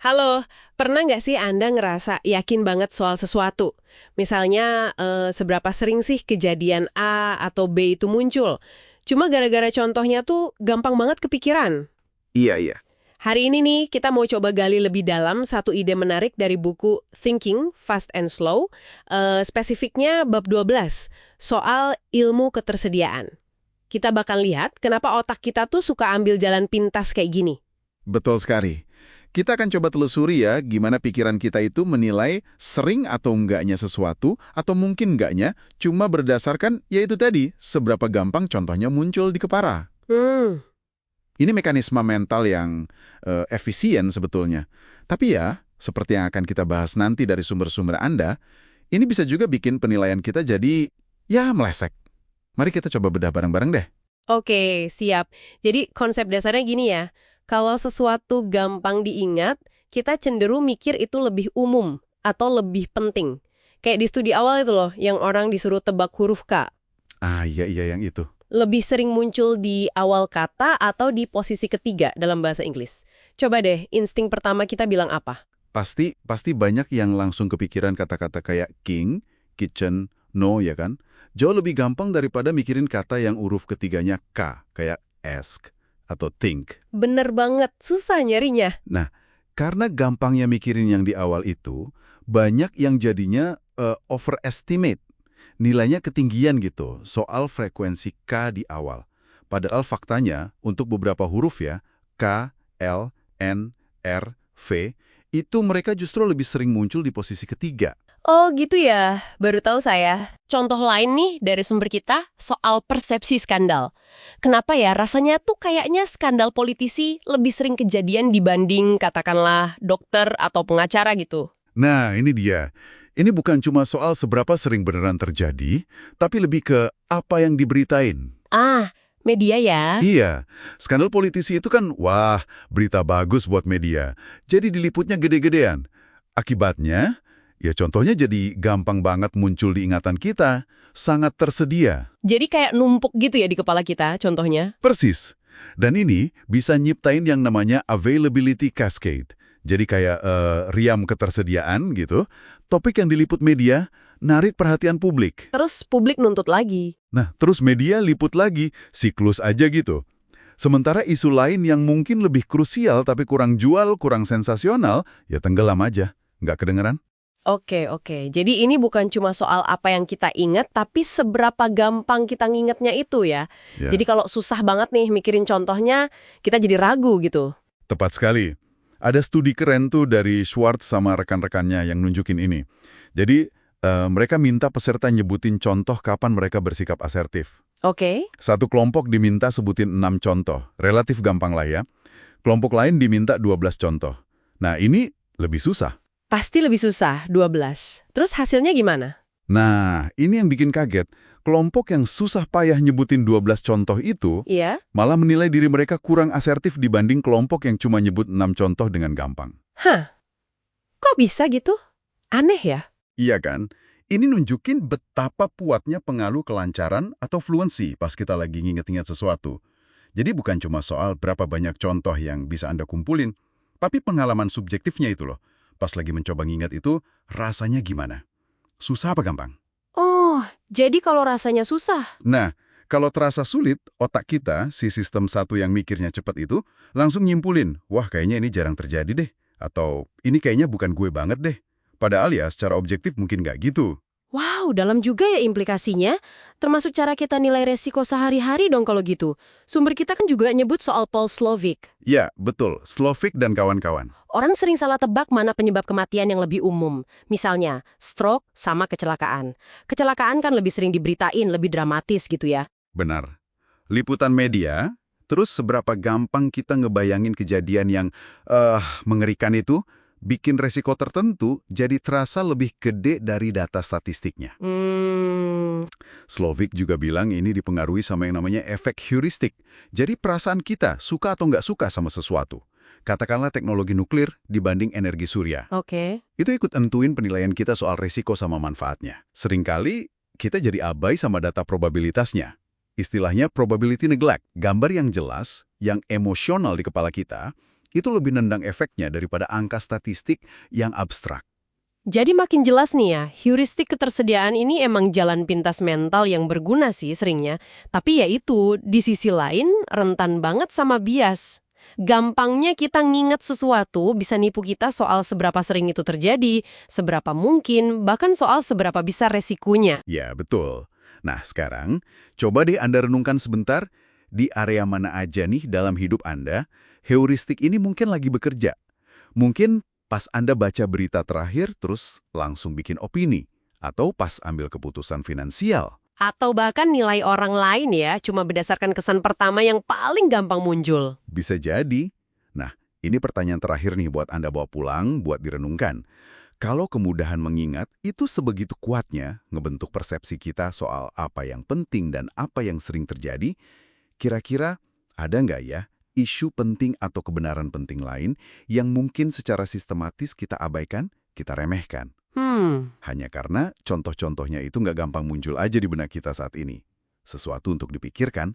Halo, pernah nggak sih Anda ngerasa yakin banget soal sesuatu? Misalnya, seberapa sering sih kejadian A atau B itu muncul? Cuma gara-gara contohnya tuh gampang banget kepikiran. Iya, iya. Hari ini nih, kita mau coba gali lebih dalam satu ide menarik dari buku Thinking, Fast and Slow, spesifiknya bab 12, soal ilmu ketersediaan. Kita bakal lihat kenapa otak kita tuh suka ambil jalan pintas kayak gini. Betul sekali. Kita akan coba telusuri ya gimana pikiran kita itu menilai sering atau enggaknya sesuatu atau mungkin enggaknya cuma berdasarkan yaitu tadi seberapa gampang contohnya muncul di kepala. Hmm, Ini mekanisme mental yang efisien sebetulnya. Tapi ya, seperti yang akan kita bahas nanti dari sumber-sumber Anda, ini bisa juga bikin penilaian kita jadi ya meleset. Mari kita coba bedah bareng-bareng deh. Oke, siap. Jadi konsep dasarnya gini ya, kalau sesuatu gampang diingat, kita cenderung mikir itu lebih umum atau lebih penting. Kayak di studi awal itu loh, yang orang disuruh tebak huruf K. Ah, iya, iya yang itu. Lebih sering muncul di awal kata atau di posisi ketiga dalam bahasa Inggris. Coba deh, insting pertama kita bilang apa? Pasti banyak yang langsung kepikiran kata-kata kayak king, kitchen, no ya kan? Jauh lebih gampang daripada mikirin kata yang huruf ketiganya K, kayak ask atau think. Bener banget, susah nyarinya. Nah, karena gampangnya mikirin yang di awal itu, banyak yang jadinya overestimate. Nilainya ketinggian gitu, soal frekuensi K di awal. Padahal faktanya, untuk beberapa huruf ya, K, L, N, R, V, itu mereka justru lebih sering muncul di posisi ketiga. Oh gitu ya, baru tahu saya. Contoh lain nih dari sumber kita soal persepsi skandal. Kenapa ya rasanya tuh kayaknya skandal politisi lebih sering kejadian dibanding katakanlah dokter atau pengacara gitu. Nah, ini dia. Ini bukan cuma soal seberapa sering beneran terjadi, tapi lebih ke apa yang diberitain. Ah, media ya. Iya, skandal politisi itu kan, wah, berita bagus buat media. Jadi diliputnya gede-gedean. Akibatnya, ya contohnya jadi gampang banget muncul di ingatan kita, sangat tersedia. Jadi kayak numpuk gitu ya di kepala kita contohnya. Persis. Dan ini bisa nyiptain yang namanya availability cascade. Jadi kayak riam ketersediaan gitu. Topik yang diliput media, narik perhatian publik. Terus publik nuntut lagi. Nah, terus media liput lagi, siklus aja gitu. Sementara isu lain yang mungkin lebih krusial tapi kurang jual, kurang sensasional, ya tenggelam aja. Nggak kedengeran? Oke. Jadi ini bukan cuma soal apa yang kita ingat, tapi seberapa gampang kita ngingetnya itu ya. Ya, Jadi kalau susah banget nih mikirin contohnya, kita jadi ragu gitu. tepat sekali. Ada studi keren tuh dari Schwartz sama rekan-rekannya yang nunjukin ini. Jadi, mereka minta peserta nyebutin contoh kapan mereka bersikap asertif. Oke. Satu kelompok diminta sebutin 6 contoh. Relatif gampang lah ya. Kelompok lain diminta 12 contoh. Nah, ini lebih susah. Pasti lebih susah, 12. Terus hasilnya gimana? Nah, ini yang bikin kaget. Kelompok yang susah payah nyebutin 12 contoh itu Iya? malah menilai diri mereka kurang asertif dibanding kelompok yang cuma nyebut 6 contoh dengan gampang. Hah, kok bisa gitu? Aneh ya? Iya kan? Ini nunjukin betapa kuatnya pengaruh kelancaran atau fluency pas kita lagi nginget-inget sesuatu. Jadi bukan cuma soal berapa banyak contoh yang bisa Anda kumpulin, tapi pengalaman subjektifnya itu loh. Pas lagi mencoba nginget itu, rasanya gimana? Susah apa gampang? Oh, jadi kalau rasanya susah. Nah, kalau terasa sulit, otak kita, si sistem satu yang mikirnya cepat itu, langsung nyimpulin, wah kayaknya ini jarang terjadi deh. Atau ini kayaknya bukan gue banget deh. Padahal ya secara objektif mungkin nggak gitu. Wow, dalam juga ya implikasinya. Termasuk cara kita nilai resiko sehari-hari dong kalau gitu. Sumber kita kan juga nyebut soal Paul Slovic. Ya, betul. Slovik dan kawan-kawan. Orang sering salah tebak mana penyebab kematian yang lebih umum. Misalnya, stroke sama kecelakaan. Kecelakaan kan lebih sering diberitain, lebih dramatis gitu ya. Benar. Liputan media, terus seberapa gampang kita ngebayangin kejadian yang mengerikan itu, bikin resiko tertentu jadi terasa lebih gede dari data statistiknya. Slovik juga bilang ini dipengaruhi sama yang namanya efek heuristik. Jadi perasaan kita suka atau nggak suka sama sesuatu. Katakanlah teknologi nuklir dibanding energi surya. Oke. Itu ikut entuin penilaian kita soal resiko sama manfaatnya. Seringkali kita jadi abai sama data probabilitasnya. Istilahnya probability neglect, gambar yang jelas, yang emosional di kepala kita, Itu lebih nendang efeknya daripada angka statistik yang abstrak. Jadi makin jelas nih ya, heuristik ketersediaan ini emang jalan pintas mental yang berguna sih seringnya. Tapi ya itu, di sisi lain rentan banget sama bias. Gampangnya kita nginget sesuatu bisa nipu kita soal seberapa sering itu terjadi, seberapa mungkin, bahkan soal seberapa besar resikonya. Ya, betul. Nah, sekarang coba deh Anda renungkan sebentar, di area mana aja nih dalam hidup Anda, heuristik ini mungkin lagi bekerja. Mungkin pas Anda baca berita terakhir terus langsung bikin opini, atau pas ambil keputusan finansial. Atau bahkan nilai orang lain ya, cuma berdasarkan kesan pertama yang paling gampang muncul. Bisa jadi. Nah, ini pertanyaan terakhir nih buat Anda bawa pulang, buat direnungkan. Kalau kemudahan mengingat itu sebegitu kuatnya ngebentuk persepsi kita soal apa yang penting dan apa yang sering terjadi, kira-kira ada nggak ya isu penting atau kebenaran penting lain yang mungkin secara sistematis kita abaikan, kita remehkan? Hanya karena contoh-contohnya itu nggak gampang muncul aja di benak kita saat ini. Sesuatu untuk dipikirkan.